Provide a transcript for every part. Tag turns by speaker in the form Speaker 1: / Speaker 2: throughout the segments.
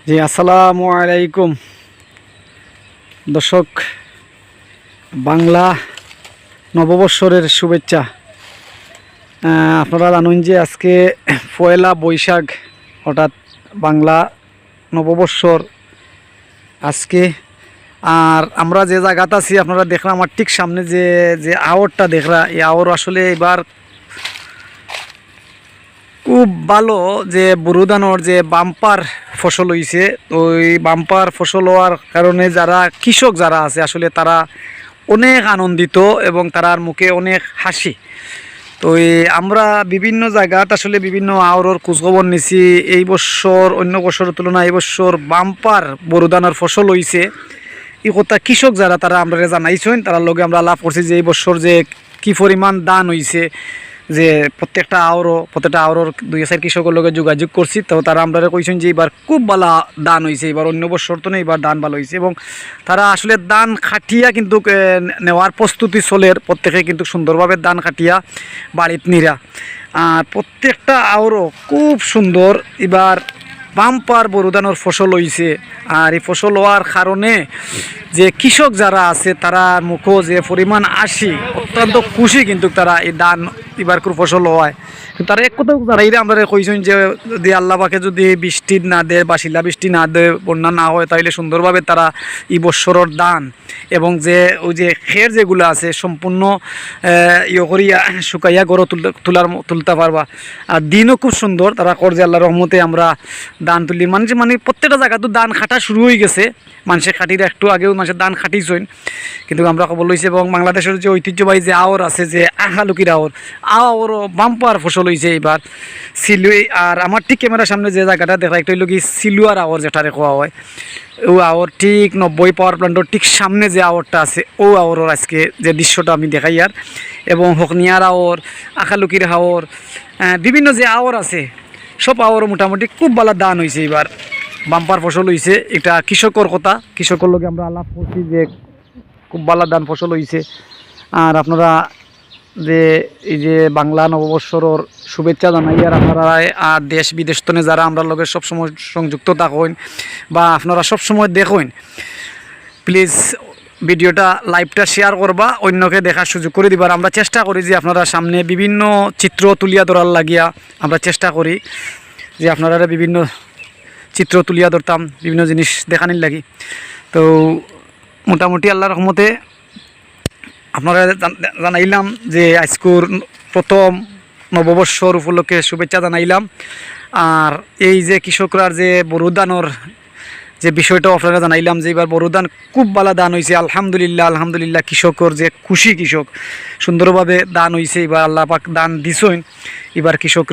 Speaker 1: জি আসসালামু আলাইকুম দর্শক, বাংলা নববর্ষের শুভেচ্ছা। আপনারা জানেন যে আজকে পয়লা বৈশাখ, অর্থাৎ বাংলা নববর্ষর আজকে। আর আমরা যে জায়গাতে আছি আপনারা দেখলাম আমার ঠিক সামনে যে যে আওরটা দেখরা, এই আওর আসলে এবার খুব ভালো যে বুরুদানোর যে বাম্পার ফসল হয়েছে। তো এই বাম্পার ফসল হওয়ার কারণে যারা কৃষক যারা আছে আসলে তারা অনেক আনন্দিত এবং তারার মুখে অনেক হাসি। তো আমরা বিভিন্ন জায়গাত আসলে বিভিন্ন আওরর খোঁজখবর নিছি। এই বছর অন্য বছরের তুলনায় এই বছর বাম্পার বরুদানোর ফসল হয়েছে, এই কথা কৃষক যারা তারা আমরা জানাইছেন। তার লগে আমরা লাভ করছি যে এই বছর যে কি পরিমাণ দান হয়েছে, যে প্রত্যেকটা আওরর 2-4 কৃষকের লগে যোগাযোগ করছি। তো তারা আমরা কইছেন যে এবার খুব ভালো দান হয়েছে, এবার অন্য বছর তো না, এবার দান ভালো হয়েছে। এবং তারা আসলে দান খাটিয়া কিন্তু নেওয়ার প্রস্তুতি চলের, প্রত্যেকে কিন্তু সুন্দরভাবে দান খাটিয়া বাড়িত নিরা। আর প্রত্যেকটা আওরও খুব সুন্দর এবার বাম্পার বরুদানোর ফসল হয়েছে। আর এই ফসল হওয়ার কারণে যে কৃষক যারা আছে তারা মুখো যে পরিমাণ আসি, অত্যন্ত খুশি কিন্তু তারা এই দান এবার ফসল হওয়ায়। তারা এক কথা যারা এরা আমরা কইছেন যে যদি আল্লাহ পাকে যদি বৃষ্টি না দেয় বা শিলা বৃষ্টি না দেয়, বন্যা না হয়, তাইলে সুন্দরভাবে তারা এই বৎসরের দান এবং যে ওই যে খের যেগুলো আছে সম্পূর্ণ করিয়া শুকাইয়া গড় তুলতে পারবা। আর দিনও খুব সুন্দর তারা করছে আল্লাহ রহমতে। আমরা দান তুলি মানে প্রত্যেকটা জায়গা তো দান খাটা শুরু হয়ে গেছে। মানুষের খাটির একটু আগেও মানুষের দান খাটিছেন, কিন্তু আমরা খবর লইছি। এবং বাংলাদেশের যে ঐতিহ্যবাহী যে আওর আছে, যে আহালুকির আওরও বাম্পার ফসল হয়েছে এবার সিলুই। আর আমার ঠিক ক্যামেরার সামনে যে জায়গাটা দেখা, একটা হইল কি সিলুয়ার আওর যেটারে কোয়া হয়, ও আওর ঠিক 90 পাওয়ার প্ল্যান্টের ঠিক সামনে যে আওরটা আছে, ও আওরের আজকে যে দৃশ্যটা আমি দেখাই। আর এবং হকনিয়ার আওর, আখালুকির আওর, বিভিন্ন যে আওর আছে সব আওর মোটামুটি খুব ভালো দান হয়েছে। এবার বাম্পার ফসল হয়েছে। এটা কৃষকর কথা, কৃষকের লগে আমরা আলাপ করছি যে খুব ভালো দান ফসল হয়েছে। আর আপনারা যে এই যে বাংলা নববর্ষর শুভেচ্ছা জানাই। আর আপনারা আর দেশ বিদেশ তনে যারা আমরা লগে সবসময় সংযুক্ত থাকেন বা আপনারা সবসময় দেখেন, প্লিজ ভিডিওটা লাইভটা শেয়ার করবা, অন্যকে দেখার সুযোগ করে দিবার। আমরা চেষ্টা করি যে আপনারা সামনে বিভিন্ন চিত্র তুলিয়া ধরার লাগিয়া আমরা চেষ্টা করি যে আপনারা বিভিন্ন চিত্র তুলিয়া ধরতাম, বিভিন্ন জিনিস দেখানির লাগি। তো মোটামুটি আল্লাহর রহমতে আপনারা জানাইলাম যে আজকের প্রথম নববর্ষর উপলক্ষে শুভেচ্ছা জানাইলাম। আর এই যে কৃষকরার যে বরুদানোর যে বিষয়টাও আপনারা জানাইলাম যে এবার বরুদান খুব ভালো দান হয়েছে। আলহামদুলিল্লাহ আলহামদুলিল্লাহ, কৃষকর যে খুশি, কৃষক সুন্দরভাবে দান হয়েছে। এবার আল্লাহ পাক দান দিছেন, এবার কৃষক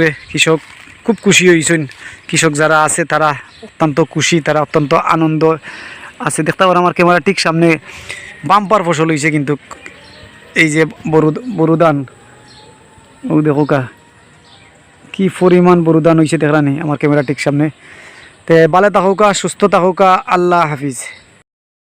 Speaker 1: খুব খুশি হয়েছেন। কৃষক যারা আছে তারা অত্যন্ত খুশি, তারা অত্যন্ত আনন্দ আছে। দেখতে পারেন আমার ক্যামেরা ঠিক সামনে বাম্পার ফসল হয়েছে কিন্তু এই যে বরুদান, ও দেখো কা কি পরিমাণ বরুদান হয়েছে দেখলানি আমার ক্যামেরা ঠিক সামনে। তে ভালো থাকুকা, সুস্থ থাকুকা, আল্লাহ হাফিজ।